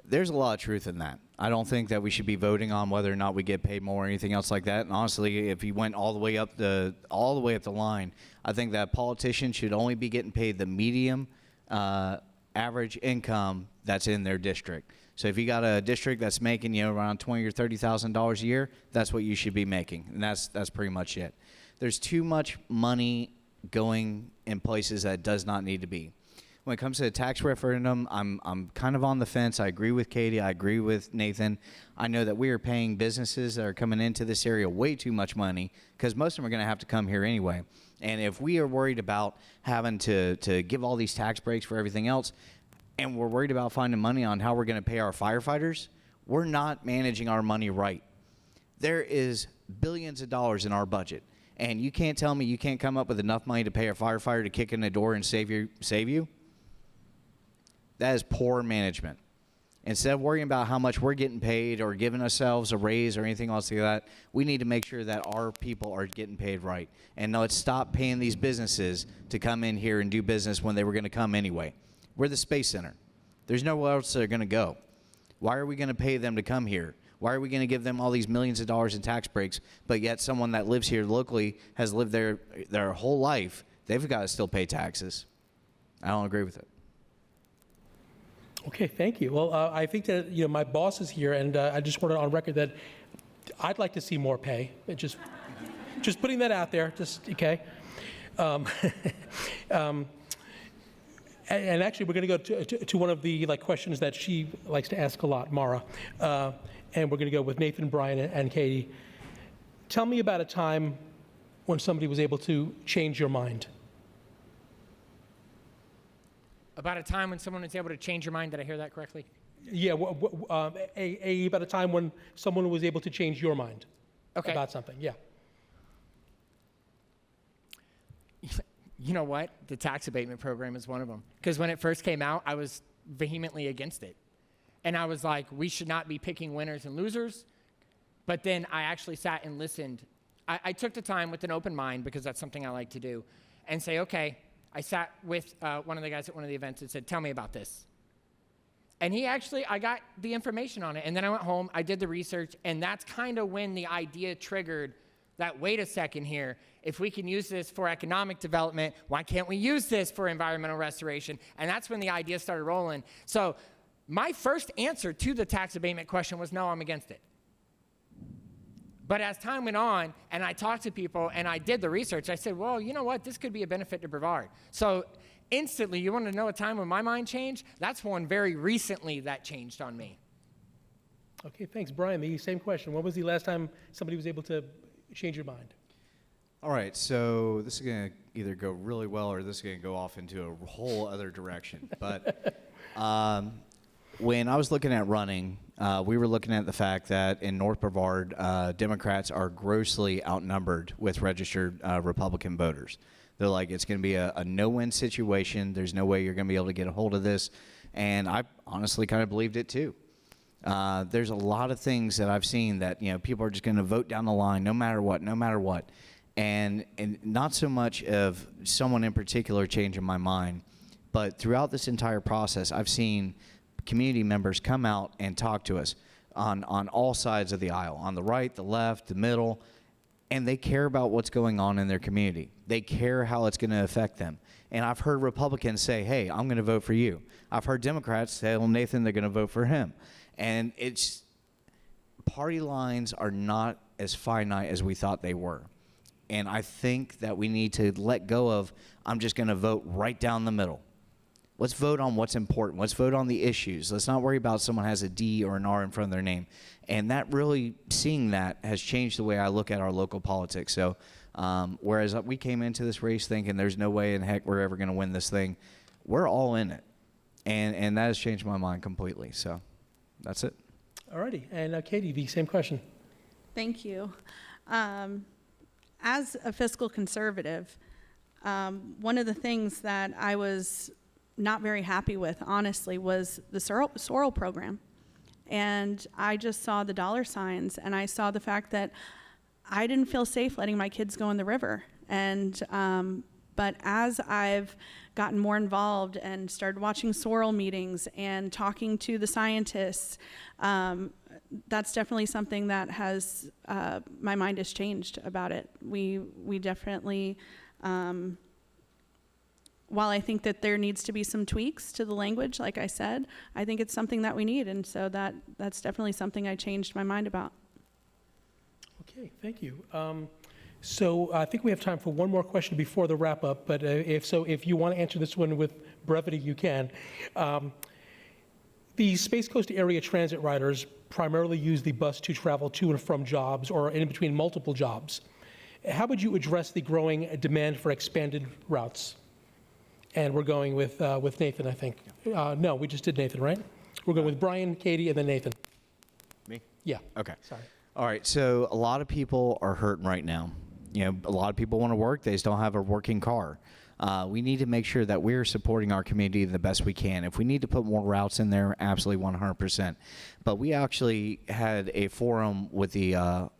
There's a lot of truth in that. I don't think that we should be voting on whether or not we get paid more or anything else like that. And honestly, if you went all the way up the line, I think that politicians should only be getting paid the medium average income that's in their district. So if you got a district that's making around $20,000 or $30,000 a year, that's what you should be making, and that's pretty much it. There's too much money going in places that does not need to be. When it comes to the tax referendum, I'm kind of on the fence. I agree with Katie. I agree with Nathan. I know that we are paying businesses that are coming into this area way too much money because most of them are going to have to come here anyway. And if we are worried about having to give all these tax breaks for everything else, and we're worried about finding money on how we're going to pay our firefighters, we're not managing our money right. There is billions of dollars in our budget. And you can't tell me you can't come up with enough money to pay a firefighter to kick in the door and save you? That is poor management. Instead of worrying about how much we're getting paid or giving ourselves a raise or anything else like that, we need to make sure that our people are getting paid right. And let's stop paying these businesses to come in here and do business when they were going to come anyway. We're the Space Center. There's nowhere else they're going to go. Why are we going to pay them to come here? Why are we going to give them all these millions of dollars in tax breaks, but yet someone that lives here locally has lived there their whole life, they've got to still pay taxes? I don't agree with it. Okay, thank you. Well, I think that, my boss is here, and I just wanted on record that I'd like to see more pay. Just putting that out there, okay? And actually, we're going to go to one of the questions that she likes to ask a lot, Mara. And we're going to go with Nathan, Brian, and Katie. Tell me about a time when somebody was able to change your mind. About a time when someone was able to change your mind. Did I hear that correctly? Yeah, about a time when someone was able to change your mind about something. Yeah. You know what? The tax abatement program is one of them. Because when it first came out, I was vehemently against it. And I was like, we should not be picking winners and losers. But then I actually sat and listened. I took the time with an open mind, because that's something I like to do, and say, okay, I sat with one of the guys at one of the events and said, tell me about this. And I got the information on it. And then I went home, I did the research, and that's kind of when the idea triggered that, wait a second here, if we can use this for economic development, why can't we use this for environmental restoration? And that's when the idea started rolling. So my first answer to the tax abatement question was, no, I'm against it. But as time went on, and I talked to people, and I did the research, I said, well, you know what? This could be a benefit to Brevard. So instantly, you want to know a time when my mind changed? That's one very recently that changed on me. Okay, thanks. Brian, the same question. When was the last time somebody was able to change your mind? All right, so this is going to either go really well or this is going to go off into a whole other direction. But when I was looking at running, we were looking at the fact that in North Brevard, Democrats are grossly outnumbered with registered Republican voters. They're like, it's going to be a no-win situation. There's no way you're going to be able to get a hold of this. And I honestly kind of believed it too. There's a lot of things that I've seen that, people are just going to vote down the line no matter what. And not so much of someone in particular changing my mind, but throughout this entire process, I've seen community members come out and talk to us on all sides of the aisle, on the right, the left, the middle, and they care about what's going on in their community. They care how it's going to affect them. And I've heard Republicans say, hey, I'm going to vote for you. I've heard Democrats say, well, Nathan, they're going to vote for him. And it's party lines are not as finite as we thought they were. And I think that we need to let go of, I'm just going to vote right down the middle. Let's vote on what's important. Let's vote on the issues. Let's not worry about someone has a D or an R in front of their name. And that really, seeing that has changed the way I look at our local politics. So whereas we came into this race thinking there's no way in heck we're ever going to win this thing, we're all in it. And that has changed my mind completely. So that's it. All righty. And Katie, the same question. Thank you. As a fiscal conservative, one of the things that I was not very happy with, honestly, was the sorrel program. And I just saw the dollar signs, and I saw the fact that I didn't feel safe letting my kids go in the river. And but as I've gotten more involved and started watching sorrel meetings and talking to the scientists, that's definitely something that has my mind has changed about it. We definitely, while I think that there needs to be some tweaks to the language, like I said, I think it's something that we need, and so that's definitely something I changed my mind about. Okay, thank you. So I think we have time for one more question before the wrap up, but if you want to answer this one with brevity, you can. The Space Coast area transit riders primarily use the bus to travel to and from jobs or in between multiple jobs. How would you address the growing demand for expanded routes? And we're going with Nathan, I think. No, we just did Nathan, right? We're going with Brian, Katie, and then Nathan. Me? Yeah. Okay. Sorry. All right, so a lot of people are hurting right now. You know, a lot of people want to work, they just don't have a working car. We need to make sure that we're supporting our community the best we can. If we need to put more routes in there, absolutely 100%. But we actually had a forum with the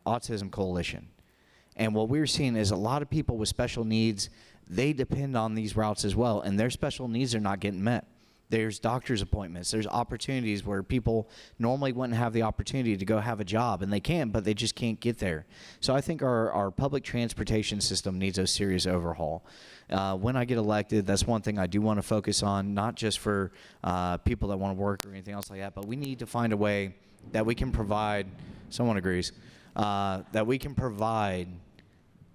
Autism Coalition. And what we're seeing is a lot of people with special needs, they depend on these routes as well, and their special needs are not getting met. There's doctor's appointments. There's opportunities where people normally wouldn't have the opportunity to go have a job, and they can, but they just can't get there. So I think our public transportation system needs a serious overhaul. When I get elected, that's one thing I do want to focus on, not just for people that want to work or anything else like that, but we need to find a way that we can provide, someone agrees, that we can provide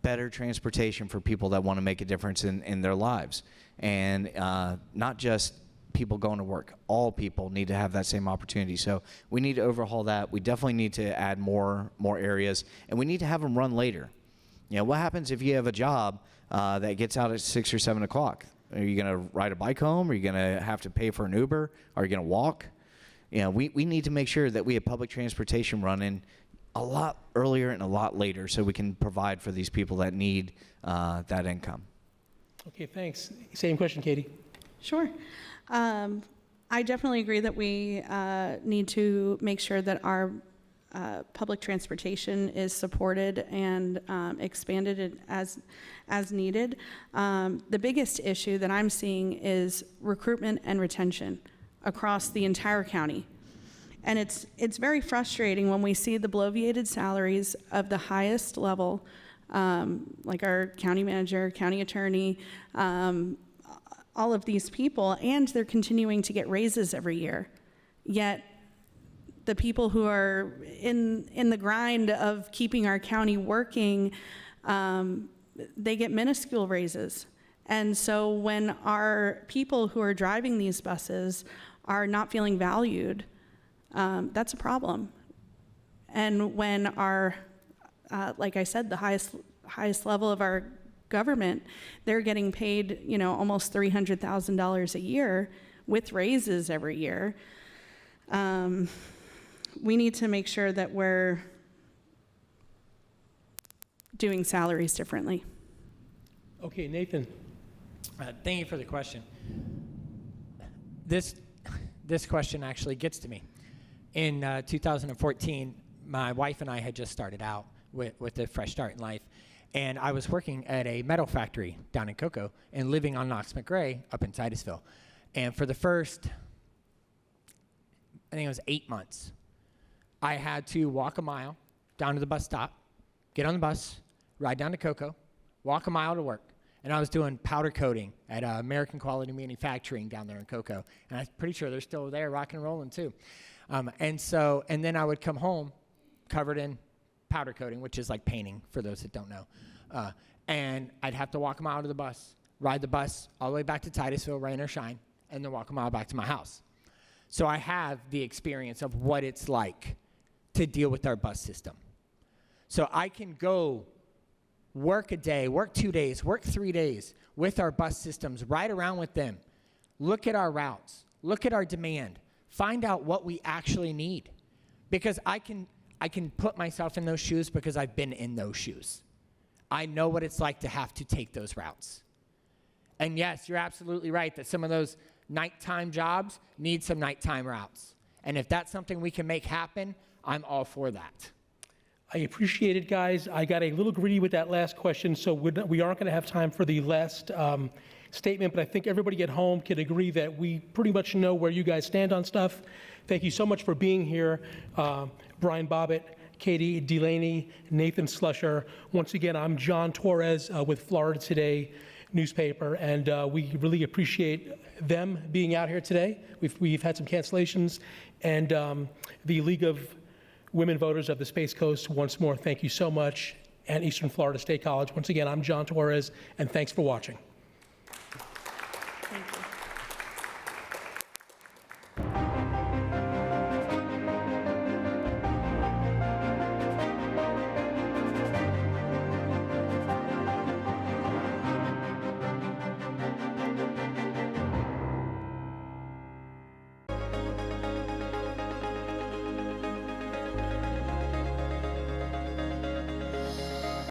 better transportation for people that want to make a difference in their lives. And not just people going to work. All people need to have that same opportunity. So we need to overhaul that. We definitely need to add more areas, and we need to have them run later. You know, what happens if you have a job that gets out at 6 or 7 o'clock? Are you going to ride a bike home? Are you going to have to pay for an Uber? Are you going to walk? You know, we need to make sure that we have public transportation running a lot earlier and a lot later so we can provide for these people that need that income. Okay, thanks. Same question, Katie. Sure. I definitely agree that we need to make sure that our public transportation is supported and expanded as needed. The biggest issue that I'm seeing is recruitment and retention across the entire county. And it's very frustrating when we see the bloviated salaries of the highest level, like our county manager, county attorney, all of these people, and they're continuing to get raises every year. Yet the people who are in the grind of keeping our county working, they get minuscule raises. And so when our people who are driving these buses are not feeling valued, that's a problem. And when our, like I said, the highest level of our government, they're getting paid, you know, almost $300,000 a year with raises every year. We need to make sure that we're doing salaries differently. Okay, Nathan. Thank you for the question. This question actually gets to me. In 2014, my wife and I had just started out with a fresh start in life, and I was working at a metal factory down in Cocoa and living on Knox McRae up in Titusville. And for the first, I think it was 8 months, I had to walk a mile down to the bus stop, get on the bus, ride down to Cocoa, walk a mile to work. And I was doing powder coating at American Quality Manufacturing down there in Cocoa. And I'm pretty sure they're still there, rock and rolling too. And then I would come home covered in powder coating, which is like painting for those that don't know. And I'd have to walk a mile to the bus, ride the bus all the way back to Titusville, rain or shine, and then walk a mile back to my house. So I have the experience of what it's like to deal with our bus system. So I can go work a day, work 2 days, work 3 days with our bus systems, ride around with them, look at our routes, look at our demand, find out what we actually need. Because I can put myself in those shoes because I've been in those shoes. I know what it's like to have to take those routes. And yes, you're absolutely right that some of those nighttime jobs need some nighttime routes. And if that's something we can make happen, I'm all for that. I appreciate it, guys. I got a little greedy with that last question, so we aren't going to have time for the last statement, but I think everybody at home can agree that we pretty much know where you guys stand on stuff. Thank you so much for being here. Brian Bobbitt, Katie Delaney, Nathan Slusher. Once again, I'm John Torres with Florida Today newspaper, and we really appreciate them being out here today. We've had some cancellations, and the League of Women Voters of the Space Coast, once more, thank you so much, and Eastern Florida State College. Once again, I'm John Torres, and thanks for watching.